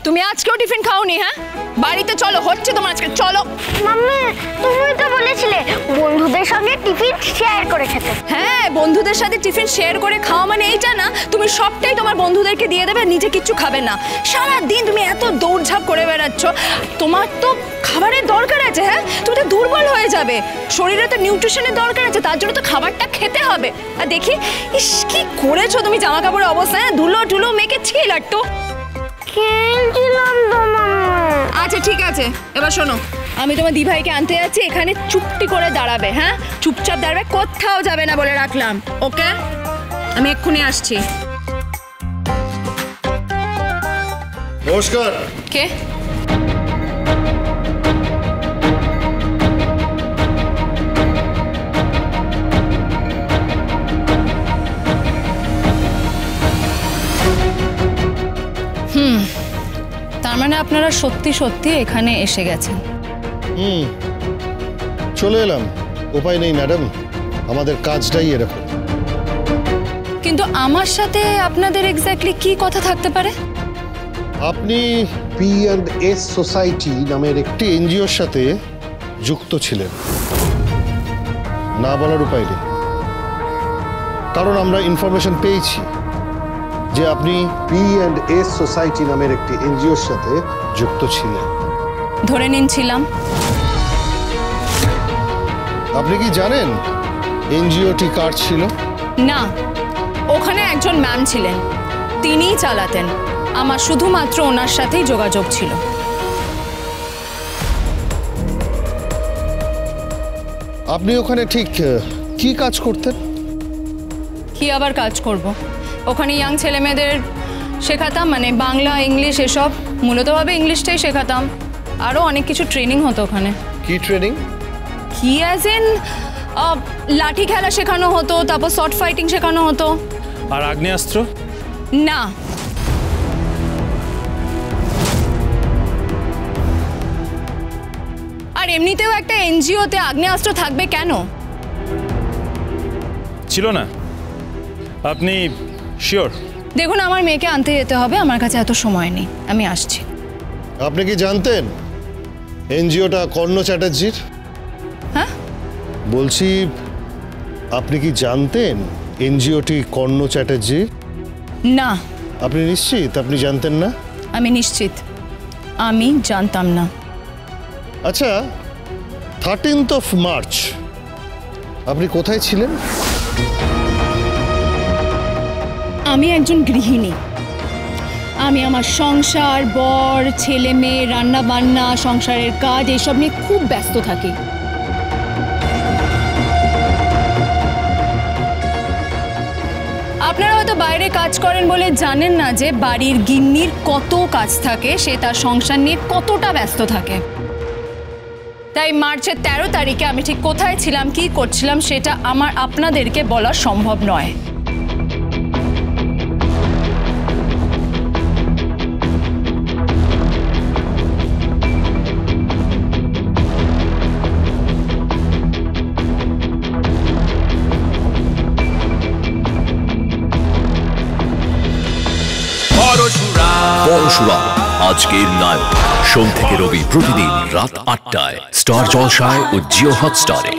তুমি আজকেও টিফিন খাওনি? হ্যাঁ, বাড়িতে চলো, হচ্ছে তোমার আজকে। চলো। মাম্মি, তুমি তো বলেছিলে বন্ধুদের সঙ্গে টিফিন শেয়ার করে খেতে। হ্যাঁ, বন্ধুদের সাথে টিফিন শেয়ার করে খাওয়া মানে এইটা না তুমি সবটাই তোমার বন্ধুদেরকে দিয়ে দেবে, নিজে কিচ্ছু খাবে না। সারা দিন তুমি এত দৌড়ঝাঁপ করে বেড়াচ্ছ, তোমার তো খাবারের দরকার আছে। হ্যাঁ, তুমি তো দুর্বল হয়ে যাবে, শরীরে তো নিউট্রিশনের দরকার আছে, তার জন্য তো খাবারটা খেতে হবে। আর দেখি, ইস কি করেছো তুমি জামা কাপড়ের অবস্থা, হ্যাঁ ধুলো টুলো মেখে ছিল একটু। আচ্ছা ঠিক আছে, এবার শোনো, আমি তোমার দিভাইকে আনতে যাচ্ছি, এখানে চুপটি করে দাঁড়াবে। হ্যাঁ, চুপচাপ দাঁড়াবে, কোথাও যাবে না বলে রাখলাম। ওকে, আমি এক্ষুনি আসছি। নমস্কার। কে? তার মানে আপনারা সত্যি সত্যি এখানে এসে গেছেন? চলে এলাম, উপায় নেই ম্যাডাম, আমাদের কাজটাই এরকম। কিন্তু আমার সাথে আপনাদের এক্স্যাক্টলি কি কথা থাকতে পারে? আপনি P&S সোসাইটি নামের একটি এনজিওর সাথে যুক্ত ছিলেন, না বলার উপায় নেই, কারণ আমরা ইনফরমেশন পেয়েছি যে আপনি P&S সোসাইটি নামের একটি এনজিওর সাথে যুক্ত ছিলেন। ধরে নিন ছিলাম। আপনি কি জানেন এনজিওটি কার ছিল? না, ওখানে একজন ম্যাম ছিলেন, তিনিই চালাতেন, আমার শুধুমাত্র ওনার সাথেই যোগাযোগ ছিল। আপনি ওখানে ঠিক কি কাজ করতেন? কি আবার কাজ করব, ওখানে ইয়াং ছেলে মেয়েদের শেখাতাম, মানে বাংলা ইংলিশ এসব, মূলতভাবে ইংলিশটাই শেখাতাম, আরও অনেক কিছু ট্রেনিং হতো ওখানে। কি ট্রেনিং? কি অ্যাজ ইন লাঠি খেলা শেখানো হতো, তারপর শর্ট ফাইটিং শেখানো হতো। আর আগ্নেয়াস্ত্র? না। আর এমনিতেও একটা এনজিওতে আগ্নেয়াস্ত্র থাকবে কেন? ছিল না? আপনি শিওর? দেখুন, আমার মেয়েকে আনতে যেতে হবে, আমার কাছে এত সময় নেই, আমি আসছি। আপনি কি জানতেন এনজিওটা কর্ণ চ্যাটার্জির? হ্যাঁ বলছি, আপনি কি জানতেন এনজিওটি কর্ণ চ্যাটার্জি? না। আপনি নিশ্চিত আপনি জানতেন না? আমি নিশ্চিত আমি জানতাম না। আচ্ছা, 13th of March আপনি কোথায় ছিলেন? আমি একজন গৃহিণী, আমি আমার সংসার, বর, ছেলে মেয়ে, রান্না বান্না, সংসারের কাজ এসব নিয়ে খুব ব্যস্ত থাকি। আপনারা হয়তো বাইরে কাজ করেন বলে জানেন না যে বাড়ির গিন্নির কত কাজ থাকে, সে তার সংসার নিয়ে কতটা ব্যস্ত থাকে। তাই মার্চের 13 তারিখে আমি ঠিক কোথায় ছিলাম, কি করছিলাম, সেটা আমার আপনাদেরকে বলা সম্ভব নয়। পরশুরাম আজকের নায়ক, সোম থেকে রবি প্রতিদিন রাত 8টায় স্টার জলসায় ও জিও হটস্টারে।